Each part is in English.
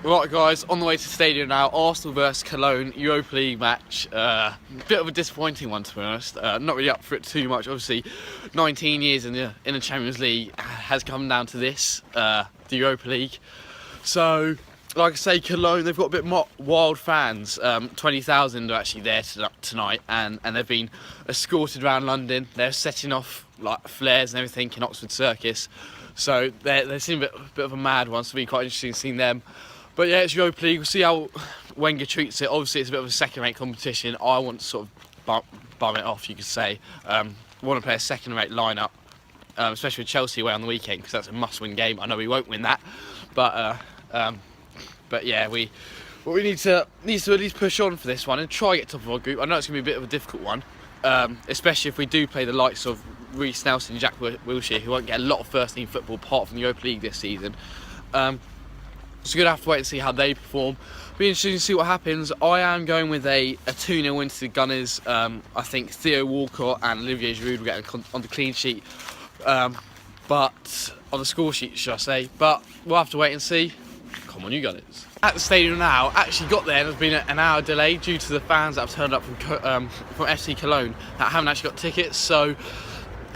Right guys, on the way to the stadium now, Arsenal vs Cologne, Europa League match. Bit of a disappointing one, to be honest. Not really up for it too much. Obviously, 19 years in the Champions League has come down to this, the Europa League. So, like I say, Cologne, they've got a bit more wild fans. 20,000 are actually there tonight, and they've been escorted around London. They're setting off like flares and everything in Oxford Circus. So they seem a bit of a mad one, so it'll be quite interesting seeing them. But yeah, it's Europa League. We'll see how Wenger treats it. Obviously, it's a bit of a second-rate competition. I want to sort of bum it off, you could say. Want to play a second-rate lineup, especially with Chelsea away on the weekend, because that's a must-win game. I know we won't win that, but yeah, we need to at least push on for this one and try to get top of our group. I know it's going to be a bit of a difficult one, especially if we do play the likes of Reece Nelson and Jack Wilshere, who won't get a lot of first-team football apart from the Europa League this season. So we're going to have to wait and see how they perform. Be interesting to see what happens. I am going with a 2-0 win to the Gunners. I think Theo Walcott and Olivier Giroud will get on the clean sheet, but on the score sheet, should I say. But we'll have to wait and see. Come on, you Gunners. At the stadium now, actually got there and there's been an hour delay due to the fans that have turned up from FC Cologne that haven't actually got tickets. So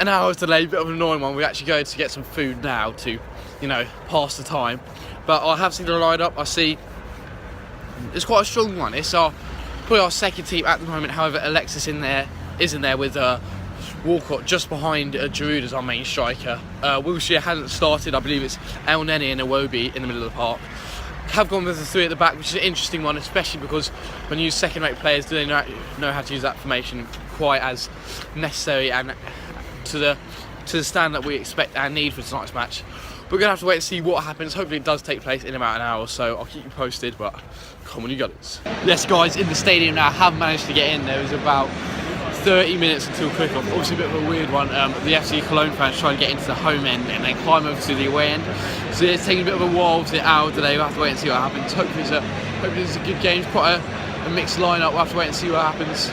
an hour's delay, a bit of an annoying one. We're actually going to get some food now to, pass the time. But I have seen the lineup. I see it's quite a strong one. It's probably our second team at the moment. However, Alexis is in there with Walcott just behind Giroud as our main striker. Wilshere hasn't started. I believe it's El Neni and Iwobi in the middle of the park. Have gone with the three at the back, which is an interesting one, especially because when you use second-rate players, do they know how to use that formation quite as necessary and to the standard that we expect and need for tonight's match. We're going to have to wait and see what happens. Hopefully it does take place in about an hour or so. I'll keep you posted, but come on, you Gunners. Yes, guys, in the stadium now. Have managed to get in. There was about 30 minutes until kickoff. Obviously a bit of a weird one. The FC Cologne fans try and get into the home end and then climb over to the away end. So it's taking a bit of a while, the hour delay. We'll have to wait and see what happens. Hopefully it's a good game. It's quite a mixed lineup. We'll have to wait and see what happens.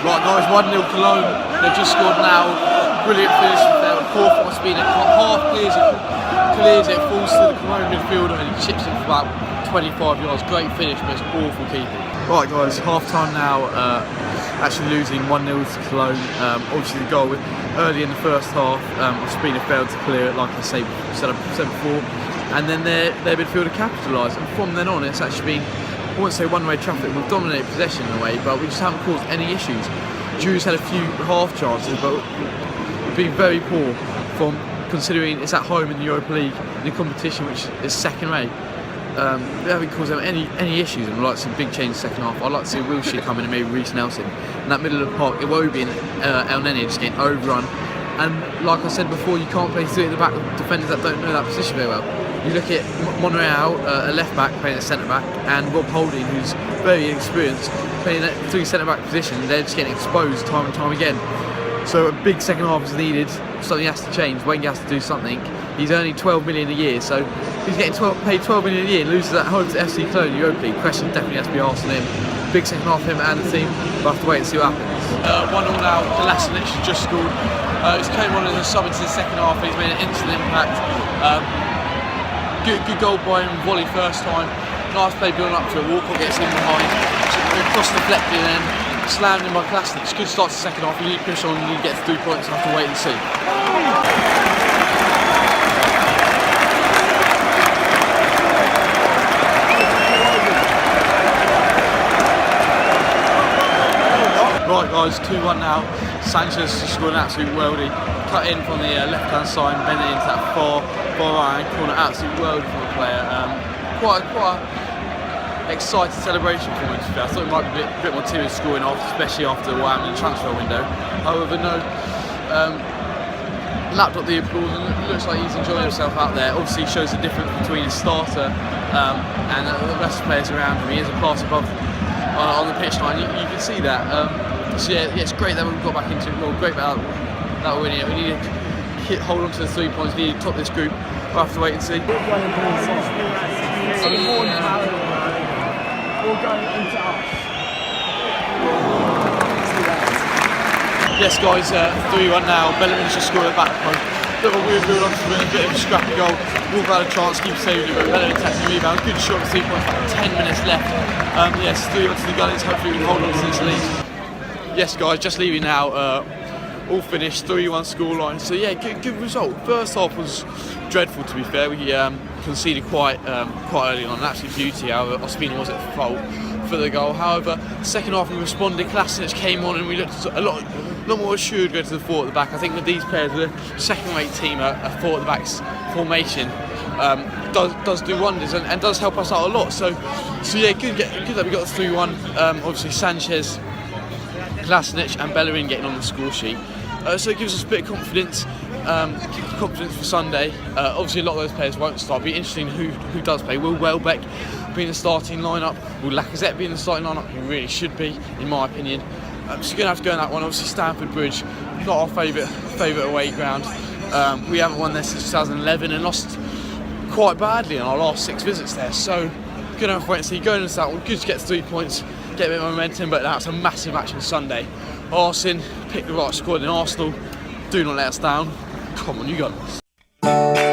Right guys, 1-0 Cologne. They've just scored now. Brilliant finish from there. Fourth must have been a half clears it, falls to the Cologne midfielder and he chips it for about 25 yards. Great finish, but it's awful keeping. Right guys, half time now. Actually losing 1-0 to Cologne. Obviously the goal early in the first half. Ospina failed to clear it, like I said before, and then their midfielder capitalised. And from then on, it's actually been, I wouldn't say one-way traffic. We've dominated possession in a way, but we just haven't caused any issues. Drew's had a few half chances, but we've been very poor from considering it's at home in the Europa League in a competition which is second-rate. We haven't caused them any issues, and I'd like to see a big change in the second half. I'd like to see Wilshere come in and maybe Reece Nelson. In that middle of the park, Iwobi and El Neni just getting overrun. And like I said before, you can't play three at the back with defenders that don't know that position very well. You look at Monreal, a left back playing at centre back, and Rob Holding, who's very inexperienced, playing at three centre back position. They're just getting exposed time and time again. So a big second half is needed. Something has to change. Wenger has to do something. He's earning 12 million a year, so he's getting paid 12 million a year and loses at home to FC Cologne Europa League. Question definitely has to be asked on him. Big second half for him and the team. We'll have to wait and see what happens. 1-0 now. Kolasinac has just scored. He's came on as a sub into the second half. He's made an instant impact. Good goal by him. Volley first time. Nice play building up to it. Walcott gets in behind. Cross deflected and then slammed in by Kolasinac. Good start to the second half. We need to push on. We need to get 3 points. We'll have to wait and see. Right guys, 2-1 now. Sanchez just scored an absolute worldie. Cut in from the left-hand side and bent it into that far right corner. Absolute worldie from the player. Quite excited celebration for him. I thought it might be a bit more timid scoring off, especially after the Wham transfer window. However, no. Lapped up the applause and it looks like he's enjoying himself out there. Obviously shows the difference between a starter and the rest of the players around him. He is a class above on the pitch line. You can see that. So yeah, it's great that we've got back into it. Well, great that we're winning it. We need to hold on to the 3 points needed, top this group. We'll have to wait and see. Yes guys, 3-1 now. Bellerin's just scored a back post. Little weird build on to win, a bit of a scrappy goal. Wolf had a chance, keep saving it, but Bellerin attacking the rebound. Good shot with 3 points, about 10 minutes left. Yes, 3-1 to the Gunners. Hopefully we can hold on to this lead. Yes guys, just leaving now. All finished, 3-1 scoreline. So yeah, good result. First half was dreadful, to be fair. We conceded quite early on, an absolute beauty. However, Ospina was at fault for the goal. However, second half we responded. Klasnic came on and we looked a lot more assured going to the 4 at the back. I think with these players, the second-rate team, a 4 at the back's formation does do wonders and does help us out a lot. So yeah, good that we got the 3-1. Obviously Sanchez, Klasnic and Bellerin getting on the score sheet. So it gives us a bit of confidence for Sunday. Obviously a lot of those players won't start. It'll be interesting who does play. Will Welbeck be in the starting lineup? Will Lacazette be in the starting lineup? He really should be, in my opinion. So you're going to have to go in that one. Obviously Stamford Bridge, not our favourite away ground. We haven't won there since 2011 and lost quite badly in our last 6 visits there. So going to have to wait and see. Going into that one, good to get 3 points, get a bit of momentum, but that's a massive match on Sunday. Arsene, pick the right squad in Arsenal. Do not let us down. Come on, you got this.